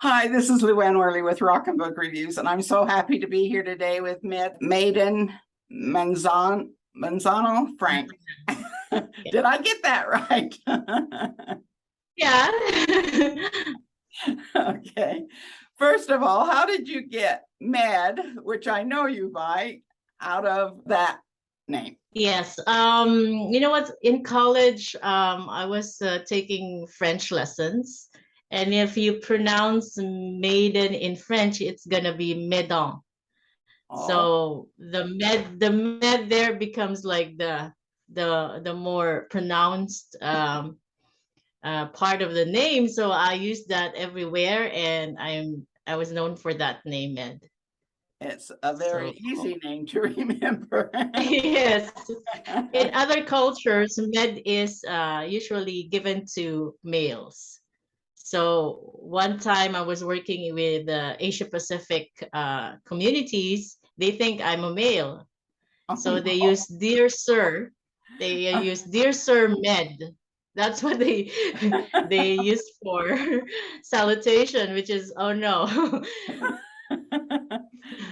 Hi, this is Luann Worley with Rockin Book Reviews, and I'm so happy to be here today with Maiden Manzanal-Frank. Did I get that right? Yeah. Okay. First of all, how did you get Med, which I know you by, out of that name? Yes. You know what? In college, I was taking French lessons, and if you pronounce maiden in French, it's gonna be Medan. Oh, So the med there becomes like the more pronounced part of the name. So I use that everywhere, and I was known for that name, Med. it's a very So easy name to remember. yes. In other cultures, med is usually given to males. So one time I was working with Asia Pacific communities, they think I'm a male. So they Oh, use dear sir. They use dear sir med. That's what they they use for salutation, which is oh no.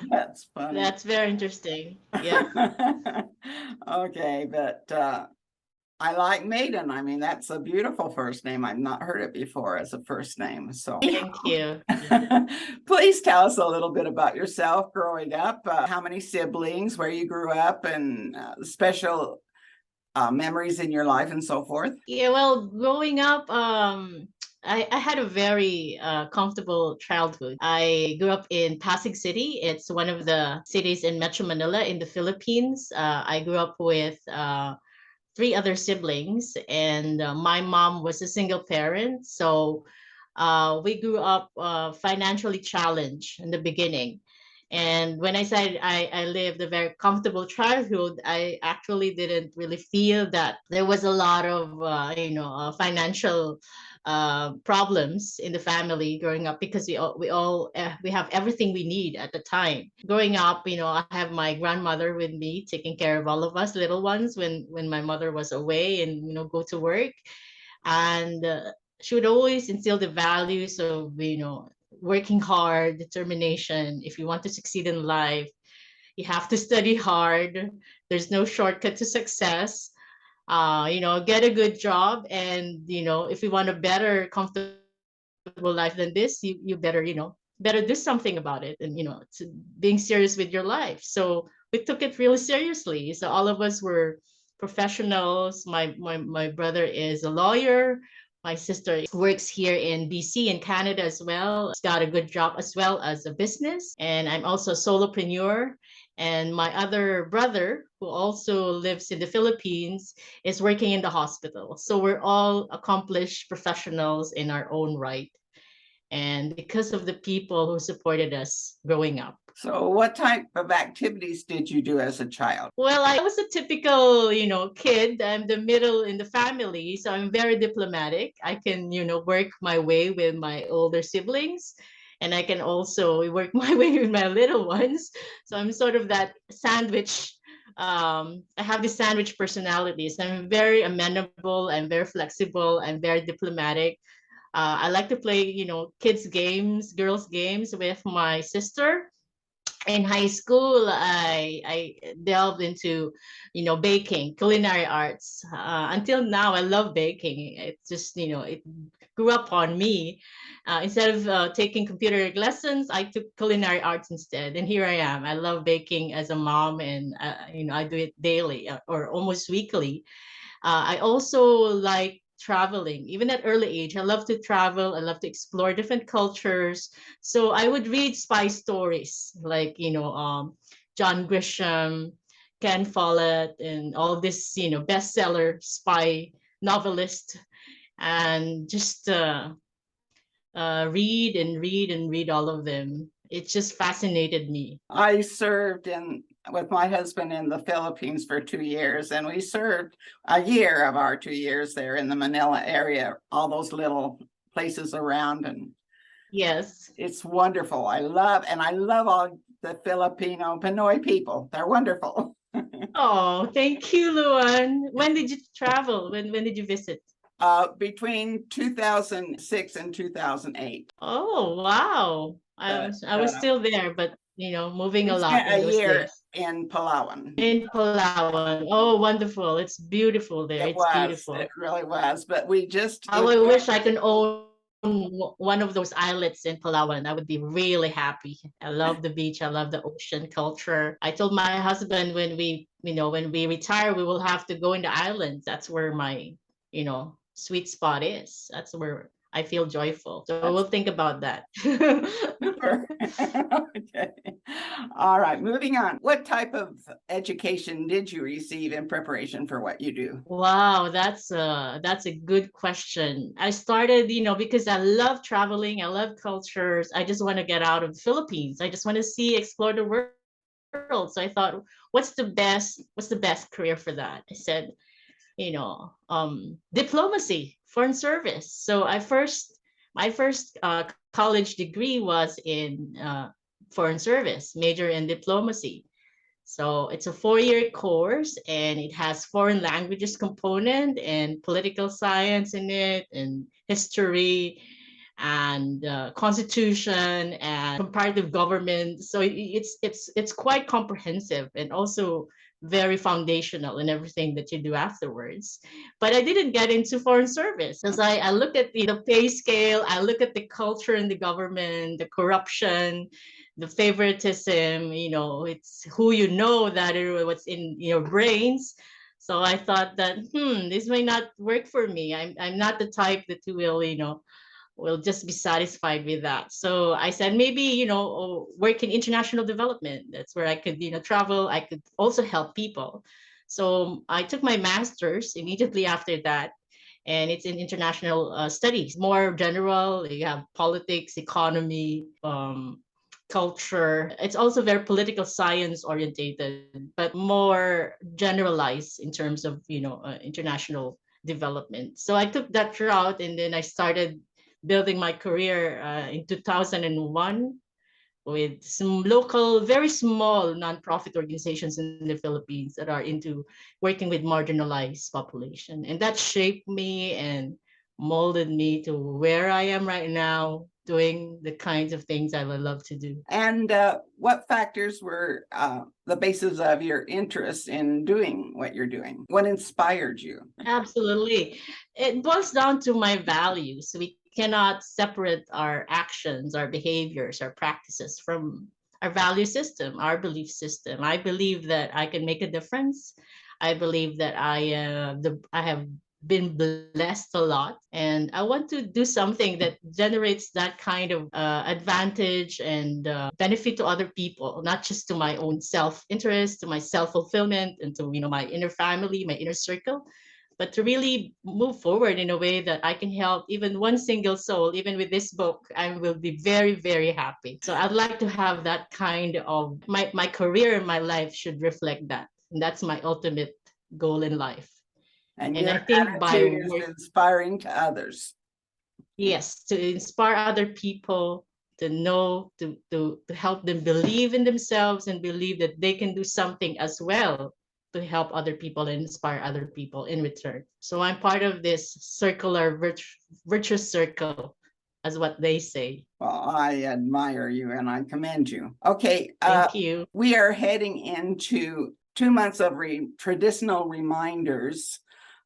that's funny. That's very interesting. Yeah. Okay, but I like Maiden. I mean, that's a beautiful first name. I've not heard it before as a first name. So, Thank you. please tell us a little bit about yourself growing up. How many siblings, where you grew up, and special memories in your life, and so forth. Yeah, well, growing up, I had a very comfortable childhood. I grew up in Pasig City. It's one of the cities in Metro Manila in the Philippines. I grew up with three other siblings, and my mom was a single parent. So we grew up financially challenged in the beginning. And when I said I lived a very comfortable childhood, I actually didn't really feel that there was a lot of, financial problems in the family growing up because we have everything we need at the time. Growing up, I have my grandmother with me taking care of all of us little ones when my mother was away and go to work. And she would always instill the values of working hard, determination. If you want to succeed in life, you have to study hard. There's no shortcut to success. Get a good job, and if you want a better comfortable life than this, you better do something about it, and being serious with your life. So we took it really seriously. So all of us were professionals. My brother is a lawyer. My sister works here in BC in Canada as well. She's got a good job as well as a business. And I'm also a solopreneur. And my other brother, who also lives in the Philippines, is working in the hospital. So we're all accomplished professionals in our own right. And because of the people who supported us growing up. So, what type of activities did you do as a child? Well, I was a typical, kid. I'm the middle in the family, so I'm very diplomatic. I can, work my way with my older siblings, and I can also work my way with my little ones. So I'm sort of that sandwich. I have this sandwich personalities. I'm very amenable. I'm very flexible. I'm very diplomatic. I like to play, kids games, girls games with my sister. In high school, I delved into, baking, culinary arts. Until now, I love baking. It just, it grew up on me. Instead of taking computer lessons, I took culinary arts instead, and here I am. I love baking as a mom, and I do it daily or almost weekly. I also like traveling, even at early age. I love to travel. I love to explore different cultures. So I would read spy stories like, John Grisham, Ken Follett, and all this, bestseller spy novelist, and just read and read and read all of them. It just fascinated me. I served in with my husband in the Philippines for 2 years, and we served a year of our 2 years there in the Manila area, all those little places around, and Yes. it's wonderful. I love all the Filipino Pinoy people. They're wonderful. Oh, thank you, Luan. When did you travel? When did you visit? Between 2006 and 2008. Oh, wow. I was still there, but moving We a lot spent in a those year days. in Palawan. In Palawan. Oh, wonderful. It's beautiful there. It's It beautiful. really was. But we just How I wish I can own one of those islets in Palawan. I would be really happy. I love the beach. I love the ocean culture. I told my husband when we retire, we will have to go in the islands. That's where my, sweet spot is. That's where I feel joyful. So That's we'll think about that. super. Okay. All right, moving on. What type of education did you receive in preparation for what you do? Wow, that's a good question. I started, because I love traveling, I love cultures. I just want to get out of the Philippines. I just want to explore the world. So I thought, what's the best career for that? I said, diplomacy, foreign service. So my first college degree was in foreign service, major in diplomacy. So it's a 4-year course and it has foreign languages component and political science in it and history and constitution and comparative government. So it's quite comprehensive and also very foundational in everything that you do afterwards. But I didn't get into foreign service because I look at the pay scale, I look at the culture in the government, the corruption, the favoritism, it's who that are what's in your brains. So I thought that this may not work for me. I'm not the type that will just be satisfied with that. So I said maybe work in international development. That's where I could travel. I could also help people. So I took my master's immediately after that, and it's in international studies, more general. You have politics, economy, culture. It's also very political science orientated, but more generalized in terms of international development. So I took that route, and then I started building my career in 2001 with some local, very small nonprofit organizations in the Philippines that are into working with marginalized population. And that shaped me and molded me to where I am right now, doing the kinds of things I would love to do. And what factors were the basis of your interest in doing what you're doing? What inspired you? Absolutely. It boils down to my values. We cannot separate our actions, our behaviors, our practices from our value system, our belief system. I believe that I can make a difference. I believe that I have been blessed a lot, and I want to do something that generates that kind of advantage and benefit to other people, not just to my own self-interest, to my self-fulfillment, and to my inner family, my inner circle, but to really move forward in a way that I can help even one single soul. Even with this book, I will be very, very happy. So I'd like to have that kind of my career and my life should reflect that. And that's my ultimate goal in life. And And your I think by attitude is work, inspiring to others. yes, to inspire other people to know, to help them believe in themselves and believe that they can do something as well to help other people and inspire other people in return. So I'm part of this circular virtuous circle, as what they say. Well, I admire you and I commend you. Okay, Thank you. we are heading into 2 months of traditional reminders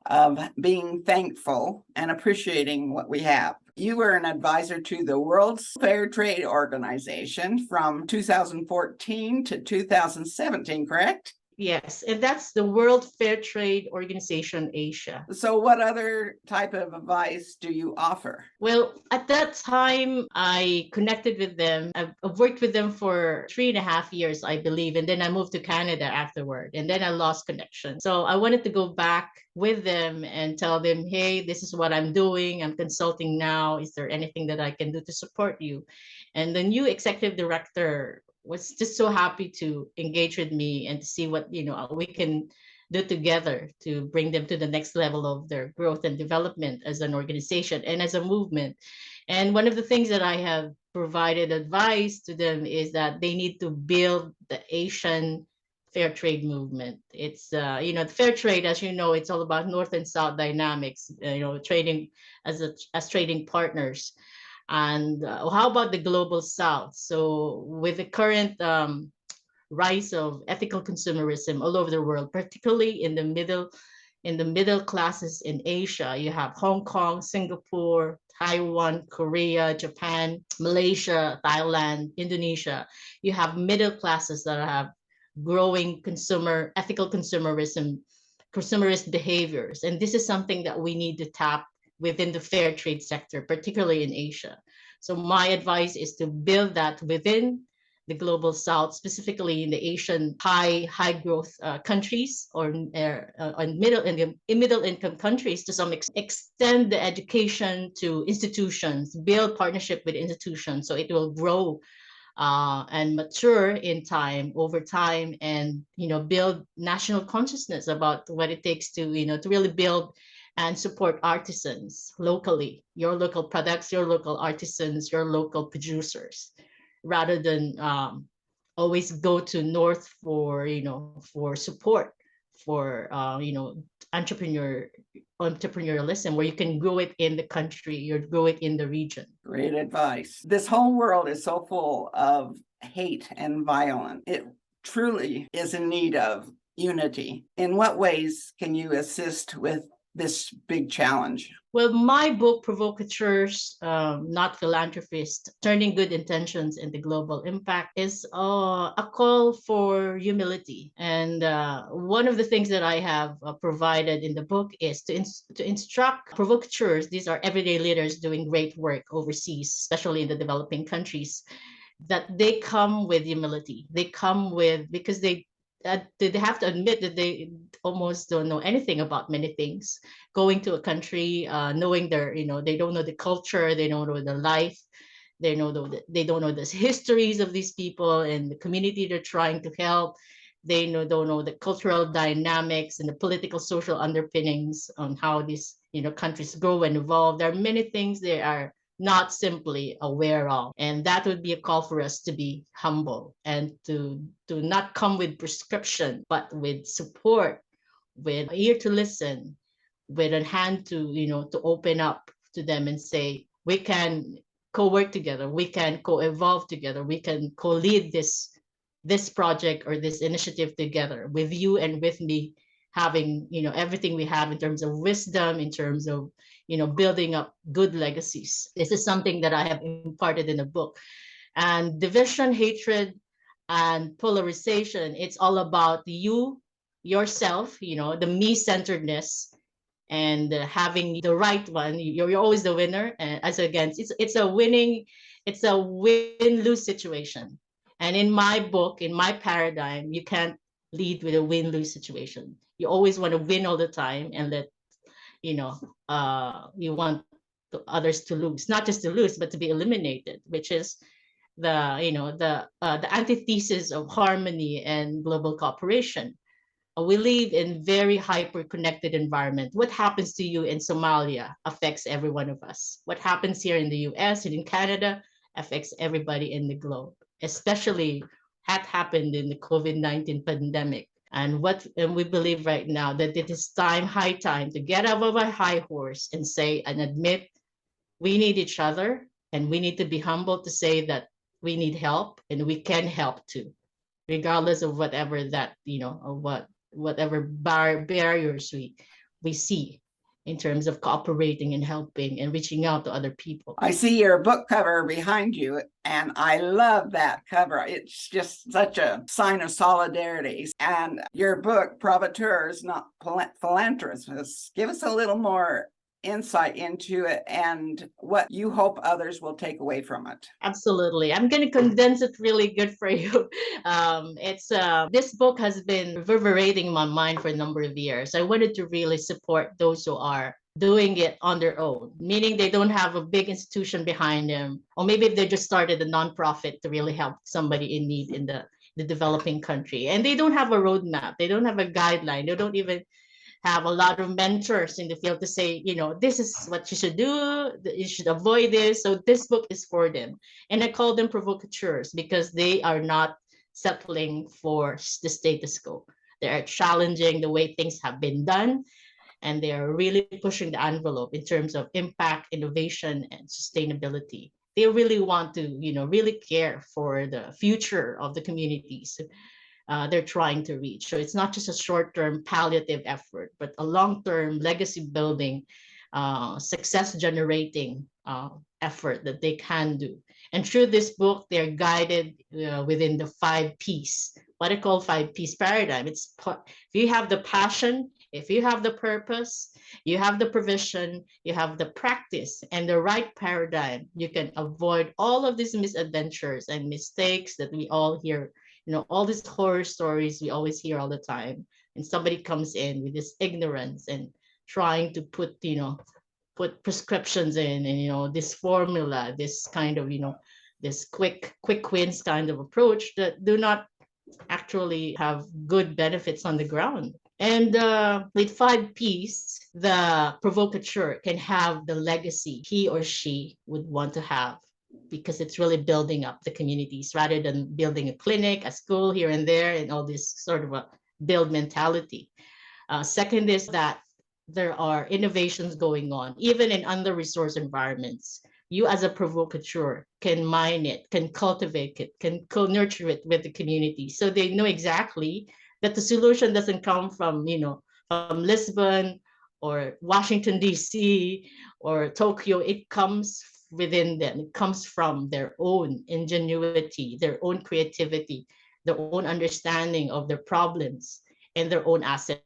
of being thankful and appreciating what we have. You were an advisor to the World Fair Trade Organization from 2014 to 2017, correct? Yes, and that's the World Fair Trade Organization Asia. So what other type of advice do you offer? Well, at that time, I connected with them. I've worked with them for 3.5 years, I believe. And then I moved to Canada afterward. And then I lost connection. So I wanted to go back with them and tell them, hey, this is what I'm doing. I'm consulting now. Is there anything that I can do to support you? And the new executive director was just so happy to engage with me and to see what we can do together to bring them to the next level of their growth and development as an organization and as a movement. And one of the things that I have provided advice to them is that they need to build the Asian fair trade movement. It's the fair trade, as you know, it's all about North and South dynamics, trading as trading partners. And how about the global South? So with the current rise of ethical consumerism all over the world, particularly in the middle classes in Asia, you have Hong Kong, Singapore, Taiwan, Korea, Japan, Malaysia, Thailand, Indonesia. You have middle classes that have growing ethical consumerist behaviors. And this is something that we need to tap within the fair trade sector, particularly in Asia. So my advice is to build that within the global South, specifically in the Asian high growth countries or middle income countries, to some extend the education to institutions, build partnership with institutions so it will grow and mature in time, over time, and build national consciousness about what it takes to to really build and support artisans locally, your local products, your local artisans, your local producers, rather than always go to North for for support for entrepreneurialism, where you can grow it in the country, you grow it in the region. Great advice. This whole world is so full of hate and violence. It truly is in need of unity. In what ways can you assist with this big challenge? Well, my book, Provocateurs, Not Philanthropists, Turning Good Intentions into Global Impact, is a call for humility. And one of the things that I have provided in the book is to instruct provocateurs. These are everyday leaders doing great work overseas, especially in the developing countries, that they come with humility. They come with, because they have to admit that they almost don't know anything about many things. Going to a country, knowing they don't know the culture, they don't know the life, they don't know the histories of these people and the community they're trying to help. They don't know the cultural dynamics and the political social underpinnings on how these countries grow and evolve. There are many things they are not simply aware of. And that would be a call for us to be humble and to not come with prescription, but with support, with an ear to listen, with a hand to, to open up to them and say, we can co-work together, we can co-evolve together, we can co-lead this project or this initiative together with you and with me, having everything we have in terms of wisdom, in terms of building up good legacies. This is something that I have imparted in the book. And division, hatred, and polarization, it's all about yourself, the me-centeredness, and having the right one. You're always the winner, and as against it's a win-lose situation. And in my book, in my paradigm, you can't lead with a win-lose situation. You always want to win all the time and let you want others to lose, not just to lose, but to be eliminated, which is the antithesis of harmony and global cooperation. We live in very hyper-connected environment. What happens to you in Somalia affects every one of us. What happens here in the US and in Canada affects everybody in the globe, especially had happened in the COVID-19 pandemic. And we believe right now that it is high time to get out of our high horse and say and admit we need each other, and we need to be humble to say that we need help and we can help too, regardless of whatever that, whatever barriers we see in terms of cooperating and helping and reaching out to other people. I see your book cover behind you, and I love that cover. It's just such a sign of solidarity. And your book, Provocateurs, Not Philanthropists, give us a little more insight into it and what you hope others will take away from it. Absolutely. I'm going to condense it really good for you. This book has been reverberating in my mind for a number of years. I wanted to really support those who are doing it on their own, meaning they don't have a big institution behind them, or maybe if they just started a nonprofit to really help somebody in need in the developing country, and they don't have a roadmap, they don't have a guideline, they don't even have a lot of mentors in the field to say, this is what you should do, you should avoid this. So this book is for them. And I call them provocateurs because they are not settling for the status quo. They are challenging the way things have been done, and they are really pushing the envelope in terms of impact, innovation, and sustainability. They really want to, really care for the future of the communities they're trying to reach. So it's not just a short-term palliative effort, but a long-term legacy building, success generating effort that they can do. And through this book, they're guided within the 5 Ps, what I call 5 Ps paradigm. If you have the passion, if you have the purpose, you have the provision, you have the practice and the right paradigm, you can avoid all of these misadventures and mistakes that we all hear, all these horror stories we always hear all the time. And somebody comes in with this ignorance and trying to put prescriptions in, and this formula, this kind of, this quick wins kind of approach that do not actually have good benefits on the ground. And with 5 Ps, the provocateur can have the legacy he or she would want to have, because it's really building up the communities rather than building a clinic, a school here and there, and all this sort of a build mentality. Second is that there are innovations going on, even in under-resourced environments. You as a provocateur can mine it, can cultivate it, can nurture it with the community. So they know exactly that the solution doesn't come from, from Lisbon or Washington, D.C. or Tokyo. It comes within them. It comes from their own ingenuity, their own creativity, their own understanding of their problems and their own assets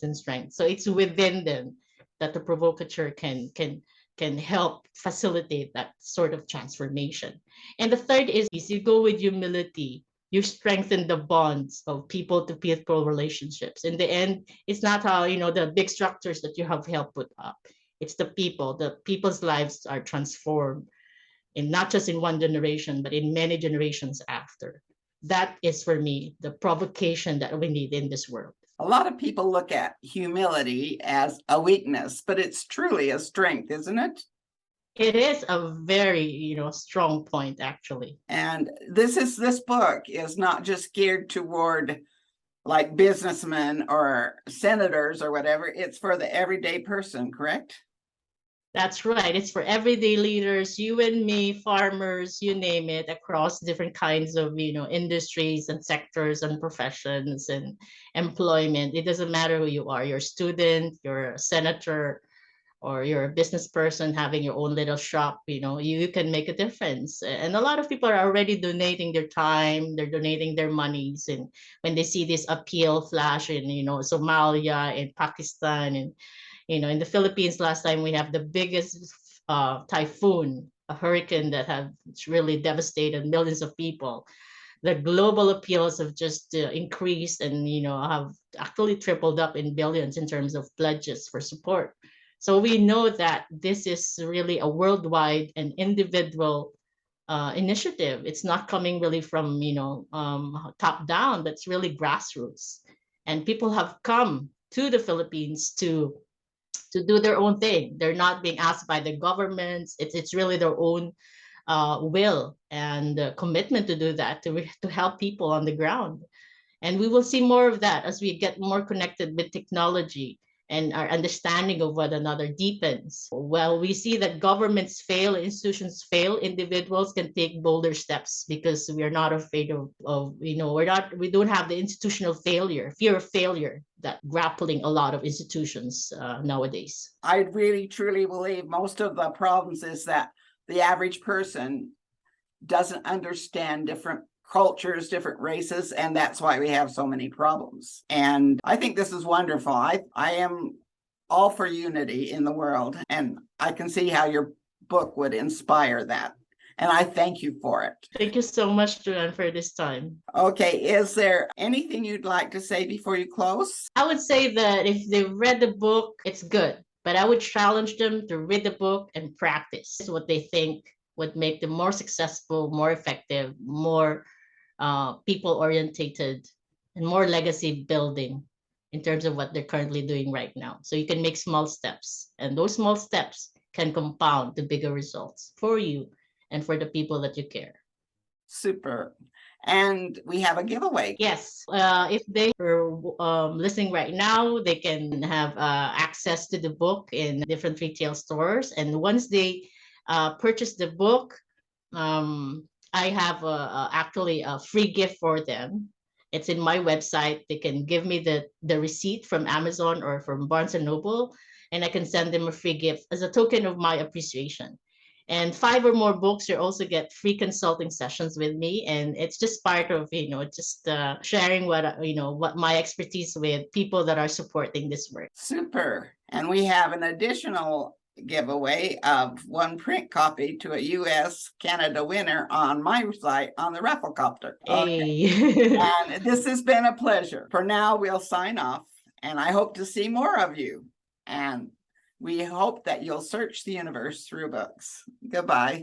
and strengths. So it's within them that the provocateur can help facilitate that sort of transformation. And the third is you go with humility. You strengthen the bonds of people to people relationships. In the end, it's not how, the big structures that you have helped put up. It's the people's lives are transformed, and not just in one generation, but in many generations after. That is, for me, the provocation that we need in this world. A lot of people look at humility as a weakness, but it's truly a strength, isn't it? It is a very, strong point, actually. And this book is not just geared toward like businessmen or senators or whatever. It's for the everyday person, correct? That's right. It's for everyday leaders, you and me, farmers, you name it, across different kinds of, industries and sectors and professions and employment. It doesn't matter who you are. You're a student, you're a senator, or you're a business person having your own little shop, you can make a difference. And a lot of people are already donating their time, they're donating their monies. And when they see this appeal flash in, Somalia and Pakistan and, in the Philippines, last time we have the biggest typhoon, a hurricane that has really devastated millions of people. The global appeals have just increased and, have actually tripled up in billions in terms of pledges for support. So we know that this is really a worldwide and individual initiative. It's not coming really from, top down, but it's really grassroots. And people have come to the Philippines to do their own thing. They're not being asked by the governments. It's really their own will and commitment to do that, to help people on the ground. And we will see more of that as we get more connected with technology and our understanding of one another deepens. Well, we see that governments fail, institutions fail, individuals can take bolder steps because we are not afraid of we don't have the institutional failure, fear of failure that grappling a lot of institutions nowadays. I really, truly believe most of the problems is that the average person doesn't understand different cultures, different races, and that's why we have so many problems. And I think this is wonderful. I am all for unity in the world, and I can see how your book would inspire that. And I thank you for it. Thank you so much, Joanne, for this time. Okay, is there anything you'd like to say before you close? I would say that if they've read the book, it's good, but I would challenge them to read the book and practice what they think would make them more successful, more effective, more people orientated, and more legacy building in terms of what they're currently doing right now. So you can make small steps, and those small steps can compound to bigger results for you and for the people that you care. Super. And we have a giveaway. Yes, if they are listening right now, they can have access to the book in different retail stores. And once they purchase the book, I have actually a free gift for them. It's in my website. They can give me the receipt from Amazon or from Barnes and Noble, and I can send them a free gift as a token of my appreciation. And 5 or more books, you also get free consulting sessions with me, and it's just part of just sharing what my expertise with people that are supporting this work. Super. And we have an additional giveaway of 1 print copy to a US Canada winner on my site on the Rafflecopter. Hey. And this has been a pleasure. For now, we'll sign off, and I hope to see more of you. And we hope that you'll search the universe through books. Goodbye.